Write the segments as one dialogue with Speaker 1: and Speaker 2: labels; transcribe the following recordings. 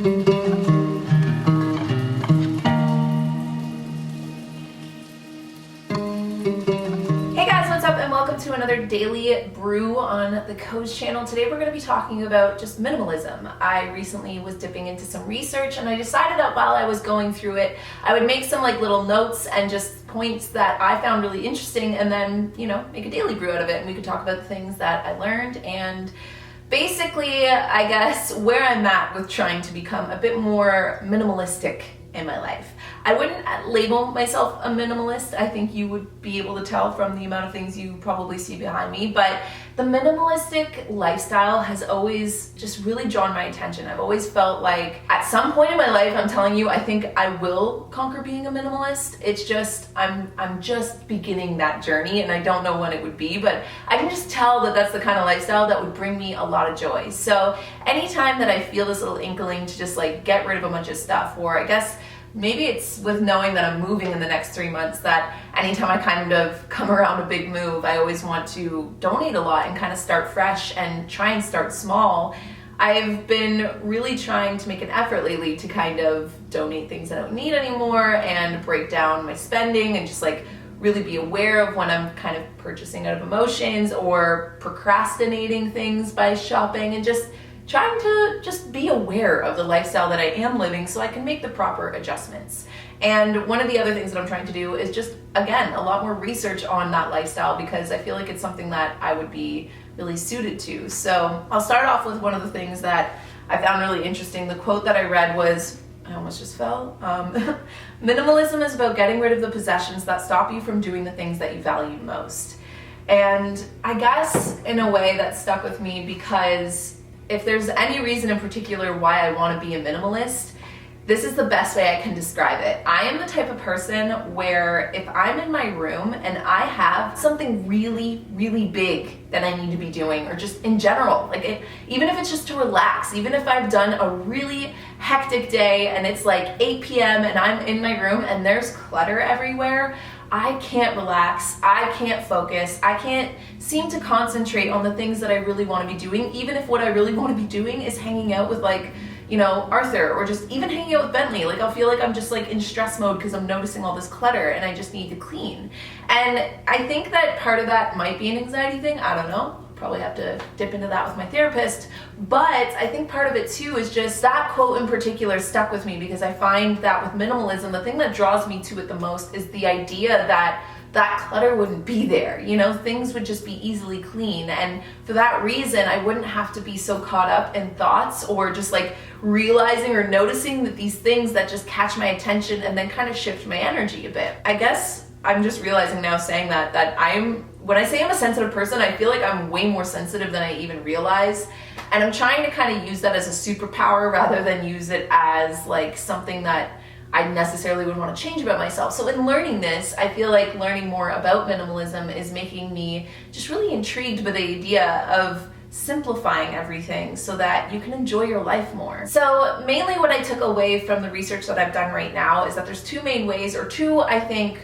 Speaker 1: To another daily brew on the Koze channel. Today we're going to be talking about just minimalism. I recently was dipping into some research and I decided that while I was going through it, I would make some little notes and just points that I found really interesting and then, make a daily brew out of it, and we could talk about the things that I learned and basically, I guess, where I'm at with trying to become a bit more minimalistic in my life. I wouldn't label myself a minimalist. I think you would be able to tell from the amount of things you probably see behind me, but the minimalistic lifestyle has always just really drawn my attention. I've always felt like at some point in my life, I'm telling you, I think I will conquer being a minimalist. It's just, I'm just beginning that journey and I don't know when it would be, but I can just tell that that's the kind of lifestyle that would bring me a lot of joy. So anytime that I feel this little inkling to just get rid of a bunch of stuff, or I guess maybe it's with knowing that I'm moving in the next 3 months that anytime I kind of come around a big move, I always want to donate a lot and kind of start fresh and try and start small. I've been really trying to make an effort lately to kind of donate things I don't need anymore and break down my spending and just really be aware of when I'm kind of purchasing out of emotions or procrastinating things by shopping, and just trying to just be aware of the lifestyle that I am living so I can make the proper adjustments. And one of the other things that I'm trying to do is just, again, a lot more research on that lifestyle, because I feel like it's something that I would be really suited to. So I'll start off with one of the things that I found really interesting. The quote that I read was, I almost just fell. Minimalism is about getting rid of the possessions that stop you from doing the things that you value most. And I guess in a way that stuck with me, because if there's any reason in particular why I want to be a minimalist, this is the best way I can describe it. I am the type of person where if I'm in my room and I have something really, really big that I need to be doing, or just in general, even if it's just to relax, even if I've done a really hectic day and it's 8 p.m. and I'm in my room and there's clutter everywhere, I can't relax, I can't focus, I can't seem to concentrate on the things that I really want to be doing, even if what I really want to be doing is hanging out with Arthur, or just even hanging out with Bentley. I'll feel like I'm just in stress mode because I'm noticing all this clutter and I just need to clean. And I think that part of that might be an anxiety thing, I don't know. Probably have to dip into that with my therapist, but I think part of it too is just that quote in particular stuck with me, because I find that with minimalism, the thing that draws me to it the most is the idea that clutter wouldn't be there. Things would just be easily clean, and for that reason I wouldn't have to be so caught up in thoughts or just realizing or noticing that these things that just catch my attention and then kind of shift my energy a bit. I guess I'm just realizing now, saying that when I say I'm a sensitive person, I feel like I'm way more sensitive than I even realize. And I'm trying to kind of use that as a superpower rather than use it as something that I necessarily would want to change about myself. So in learning this, I feel like learning more about minimalism is making me just really intrigued by the idea of simplifying everything so that you can enjoy your life more. So mainly what I took away from the research that I've done right now is that there's two main ways, or two, I think,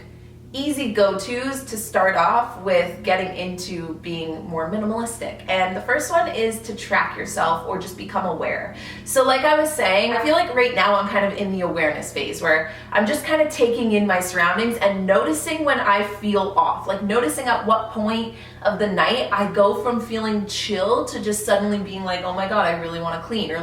Speaker 1: easy go-tos to start off with getting into being more minimalistic. And the first one is to track yourself or just become aware. So like I was saying, I feel like right now I'm kind of in the awareness phase where I'm just kind of taking in my surroundings and noticing when I feel off, noticing at what point of the night I go from feeling chill to just suddenly being oh my God, I really want to clean, or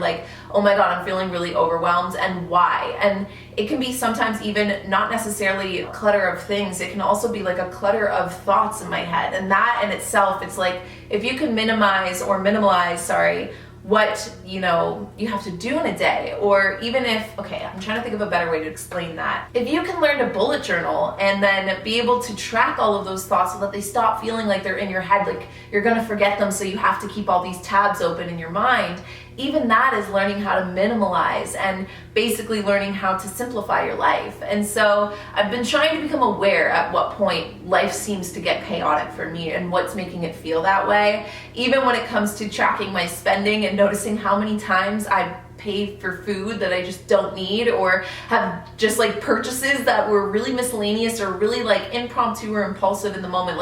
Speaker 1: oh my God, I'm feeling really overwhelmed, and why. And it can be sometimes even not necessarily a clutter of things, it can also be a clutter of thoughts in my head. And that in itself, it's if you can minimalize what you have to do in a day, or even if, I'm trying to think of a better way to explain that. If you can learn to bullet journal and then be able to track all of those thoughts so that they stop feeling like they're in your head, you're gonna forget them, so you have to keep all these tabs open in your mind, even that is learning how to minimalize and basically learning how to simplify your life. And so I've been trying to become aware at what point life seems to get chaotic for me and what's making it feel that way. Even when it comes to tracking my spending and noticing how many times I pay for food that I just don't need, or have just purchases that were really miscellaneous or really impromptu or impulsive in the moment.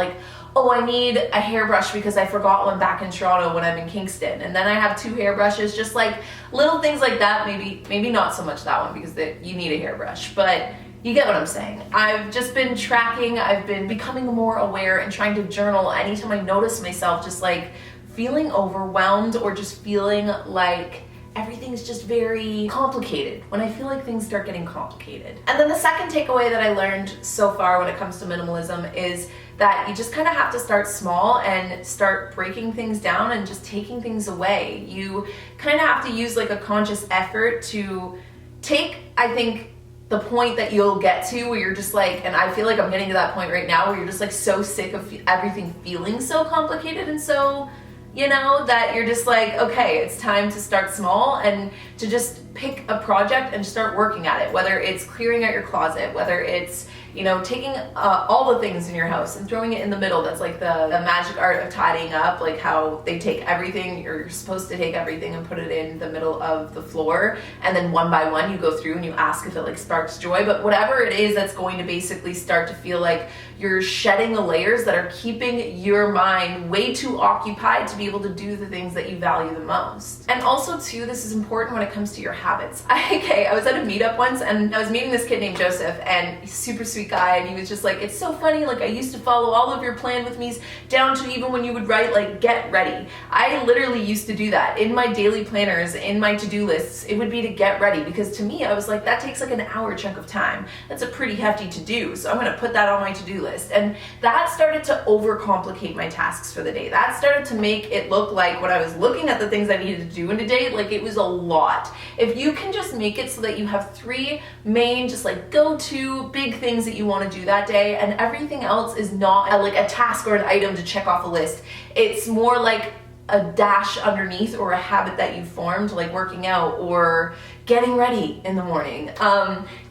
Speaker 1: oh, I need a hairbrush because I forgot one back in Toronto when I'm in Kingston, and then I have 2 hairbrushes, just like little things like that. Maybe not so much that one because you need a hairbrush, but you get what I'm saying. I've just been tracking, I've been becoming more aware and trying to journal anytime I notice myself just like feeling overwhelmed or just feeling like everything's just very complicated, when I feel like things start getting complicated. And then the second takeaway that I learned so far when it comes to minimalism is that you just kind of have to start small and start breaking things down and just taking things away. You kind of have to use like a conscious effort to take, I think, the point that you'll get to where you're just like, and I feel like I'm getting to that point right now where you're just like so sick of everything feeling so complicated and so, you know, that you're just like, okay, it's time to start small and to just pick a project and start working at it, whether it's clearing out your closet, whether it's, you know, taking all the things in your house and throwing it in the middle. That's like the magic art of tidying up, like how they take everything, you're supposed to take everything and put it in the middle of the floor, and then one by one you go through and you ask if it like sparks joy. But whatever it is that's going to basically start to feel like you're shedding the layers that are keeping your mind way too occupied to be able to do the things that you value the most. And also too, this is important when it comes to your habits. I was at a meetup once and I was meeting this kid named Joseph, and he's a super sweet guy, and he was just like, it's so funny, like I used to follow all of your plan with me's down to even when you would write like get ready. I literally used to do that in my daily planners, in my to-do lists. It would be to get ready, because to me I was like, that takes like an hour chunk of time. That's a pretty hefty to-do, so I'm gonna put that on my to-do list. And that started to overcomplicate my tasks for the day. That started to make it look like when I was looking at the things I needed to do in a day, like it was a lot. If you can just make it so that you have 3 main, just like go-to big things that you want to do that day, and everything else is not like a task or an item to check off a list. It's more like a dash underneath, or a habit that you formed, like working out or getting ready in the morning.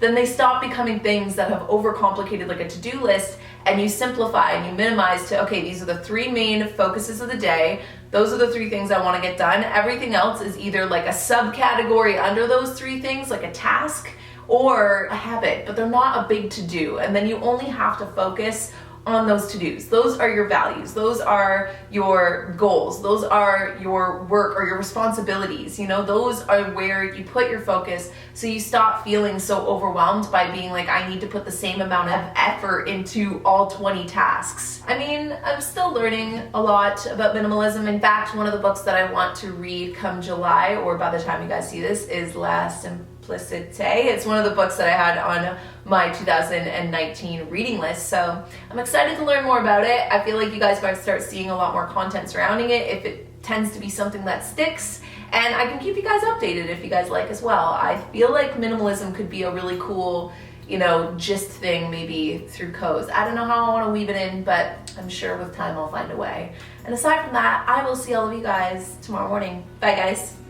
Speaker 1: Then they stop becoming things that have overcomplicated like a to-do list, and you simplify and you minimize to, okay, these are the 3 main focuses of the day. Those are the 3 things I want to get done. Everything else is either like a subcategory under those 3 things, like a task or a habit, but they're not a big to-do. And then you only have to focus on those to-dos. Those are your values. Those are your goals. Those are your work or your responsibilities. You know, those are where you put your focus, so you stop feeling so overwhelmed by being like, I need to put the same amount of effort into all 20 tasks. I mean, I'm still learning a lot about minimalism. In fact, one of the books that I want to read come July, or by the time you guys see this, is La Simplicité. It's one of the books that I had on my 2019 reading list, so I'm excited to learn more about it. I feel like you guys might start seeing a lot more content surrounding it if it tends to be something that sticks, and I can keep you guys updated if you guys like as well. I feel like minimalism could be a really cool, you know, gist thing maybe through Koze. I don't know how I want to weave it in, but I'm sure with time I'll find a way. And aside from that, I will see all of you guys tomorrow morning. Bye guys.